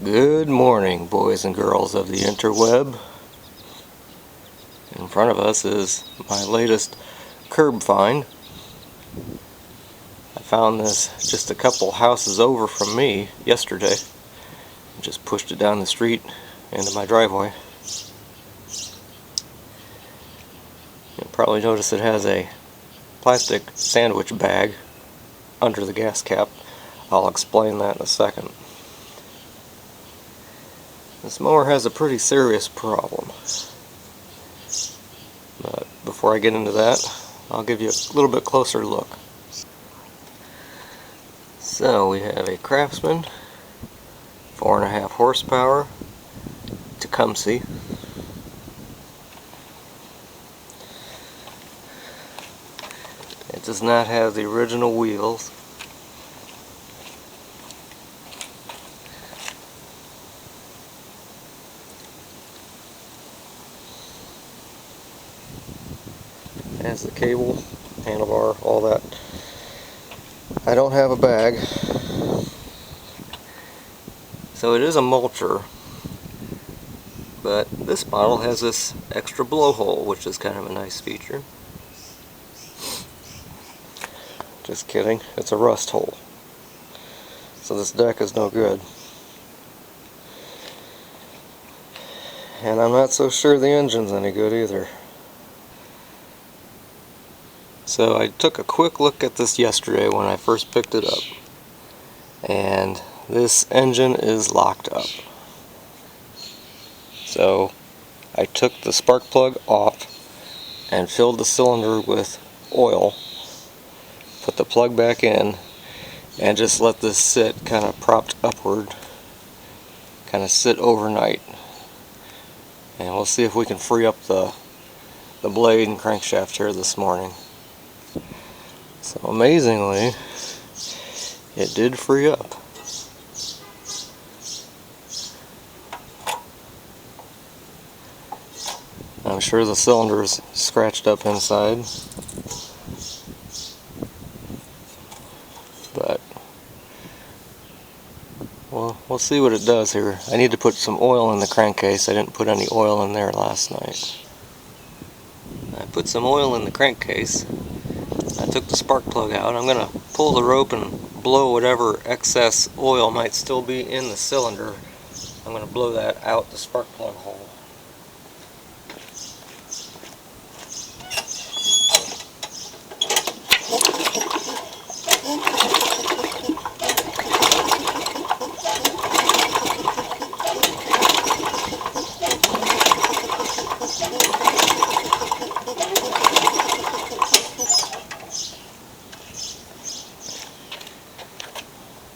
Good morning, boys and girls of the interweb. In front of us is my latest curb find. I found this just a couple houses over from me yesterday. Just pushed it down the street into my driveway. You'll probably notice it has a plastic sandwich bag under the gas cap. I'll explain that in a second. This mower has a pretty serious problem. But before I get into that, I'll give you a little bit closer look. So we have a Craftsman 4.5 horsepower Tecumseh. It does not have the original wheels. It has the cable, handlebar, all that. I don't have a bag. So it is a mulcher, but this model has this extra blowhole, which is kind of a nice feature. Just kidding, it's a rust hole. So this deck is no good. And I'm not so sure the engine's any good either. So I took a quick look at this yesterday when I first picked it up. And this engine is locked up. So I took the spark plug off and filled the cylinder with oil. Put the plug back in and just let this sit kind of propped upward. Kind of sit overnight. And we'll see if we can free up the blade and crankshaft here this morning. So amazingly, it did free up. I'm sure the cylinder is scratched up inside, but we'll see what it does here. I need to put some oil in the crankcase. I didn't put any oil in there last night. I put some oil in the crankcase. I took the spark plug out. I'm going to pull the rope and blow whatever excess oil might still be in the cylinder. I'm going to blow that out the spark plug hole.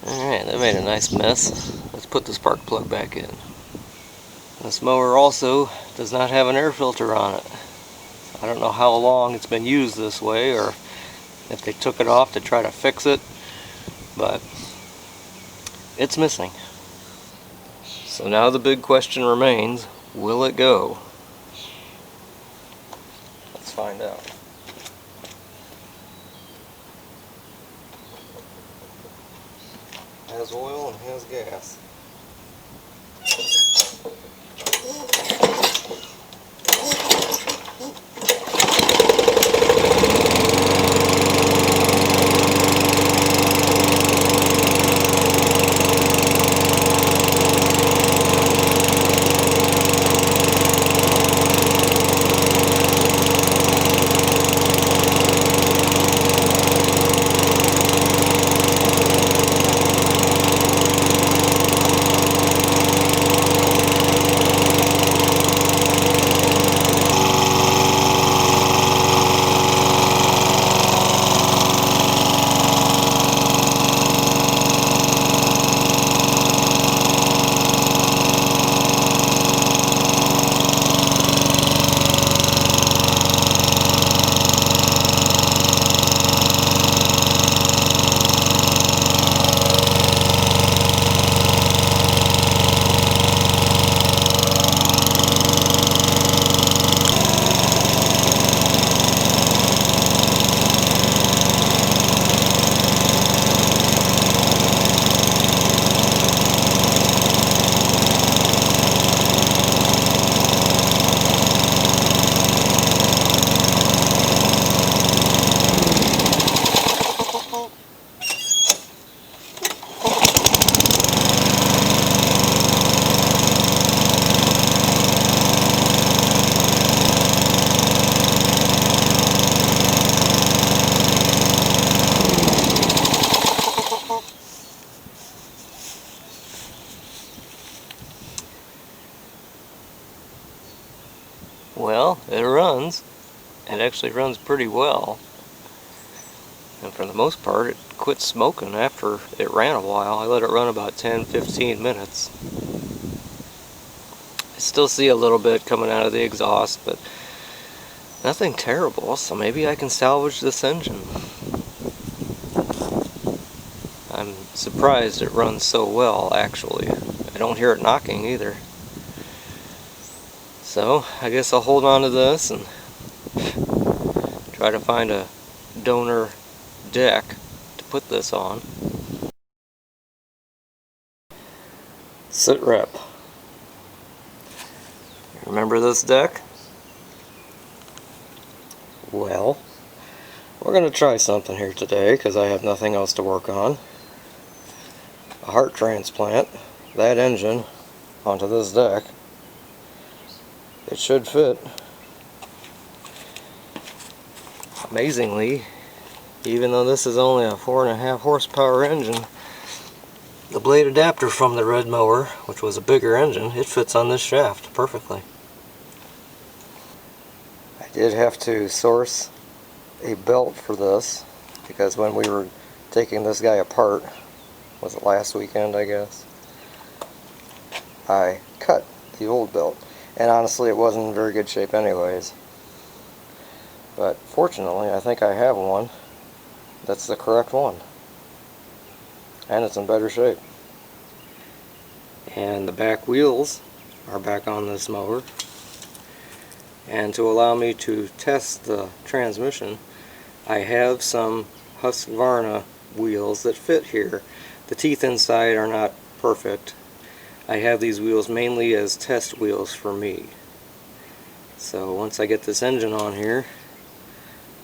Alright, that made a nice mess. Let's put the spark plug back in. This mower also does not have an air filter on it. I don't know how long it's been used this way, or if they took it off to try to fix it, but it's missing. So now the big question remains, will it go? Let's find out. Has oil and has gas. Well, it runs. It actually runs pretty well. And for the most part, it quit smoking after it ran a while. I let it run about 10-15 minutes. I still see a little bit coming out of the exhaust, but nothing terrible, so maybe I can salvage this engine. I'm surprised it runs so well, actually. I don't hear it knocking either. So, I guess I'll hold on to this and try to find a donor deck to put this on. Sit rep. Remember this deck? Well, we're going to try something here today because I have nothing else to work on. A heart transplant, that engine onto this deck. It should fit. Amazingly, even though this is only a 4.5 horsepower engine, the blade adapter from the red mower, which was a bigger engine, it fits on this shaft perfectly. I did have to source a belt for this because when we were taking this guy apart, was it last weekend I guess, I cut the old belt, and honestly it wasn't in very good shape anyways, but fortunately I think I have one that's the correct one, and it's in better shape. And the back wheels are back on this mower, and to allow me to test the transmission, I have some Husqvarna wheels that fit here. The teeth inside are not perfect. I have these wheels mainly as test wheels for me. So once I get this engine on here,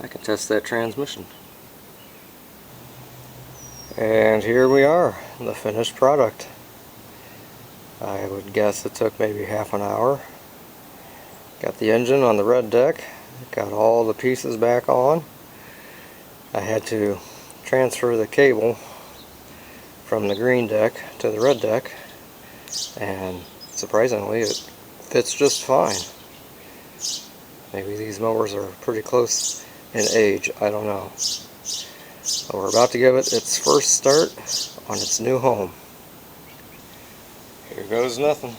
I can test that transmission. And here we are, the finished product. I would guess it took maybe half an hour. Got the engine on the red deck, got all the pieces back on. I had to transfer the cable from the green deck to the red deck, and surprisingly it fits just fine. Maybe these mowers are pretty close in age, I don't know. But we're about to give it its first start on its new home. Here goes nothing.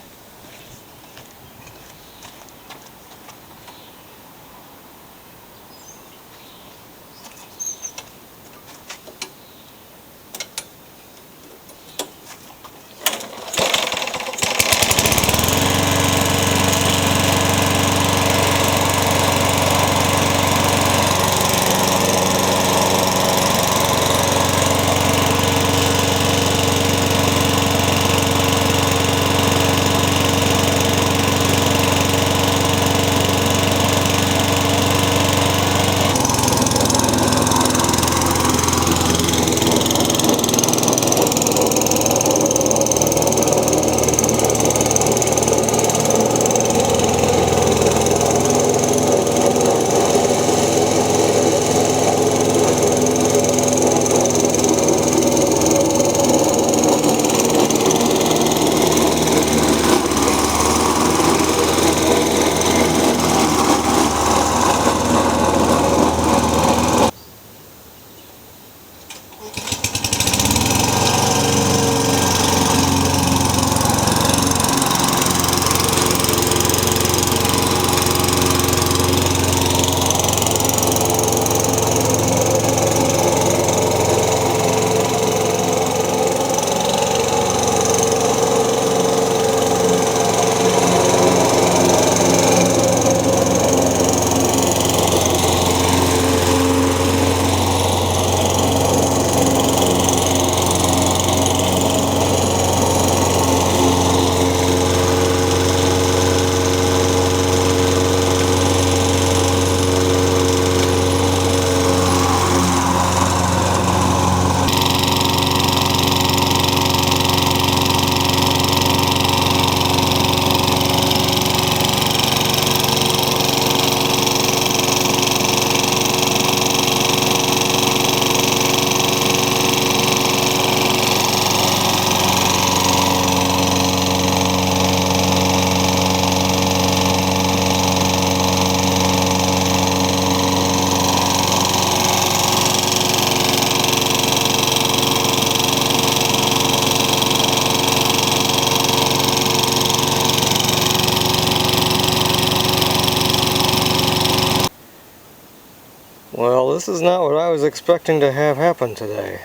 this is not what I was expecting to have happen today.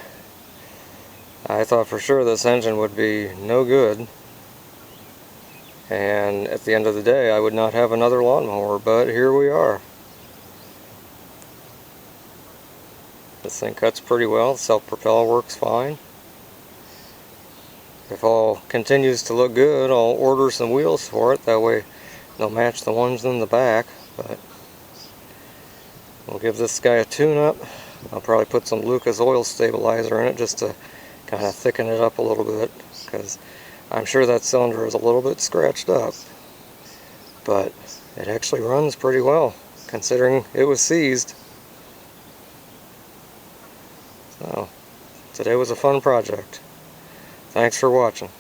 I thought for sure this engine would be no good, and at the end of the day I would not have another lawnmower, but here we are. This thing cuts pretty well, self-propel works fine. If all continues to look good, I'll order some wheels for it, that way they'll match the ones in the back. But we'll give this guy a tune-up. I'll probably put some Lucas oil stabilizer in it just to kind of thicken it up a little bit, because I'm sure that cylinder is a little bit scratched up, but it actually runs pretty well considering it was seized. So today was a fun project. Thanks for watching.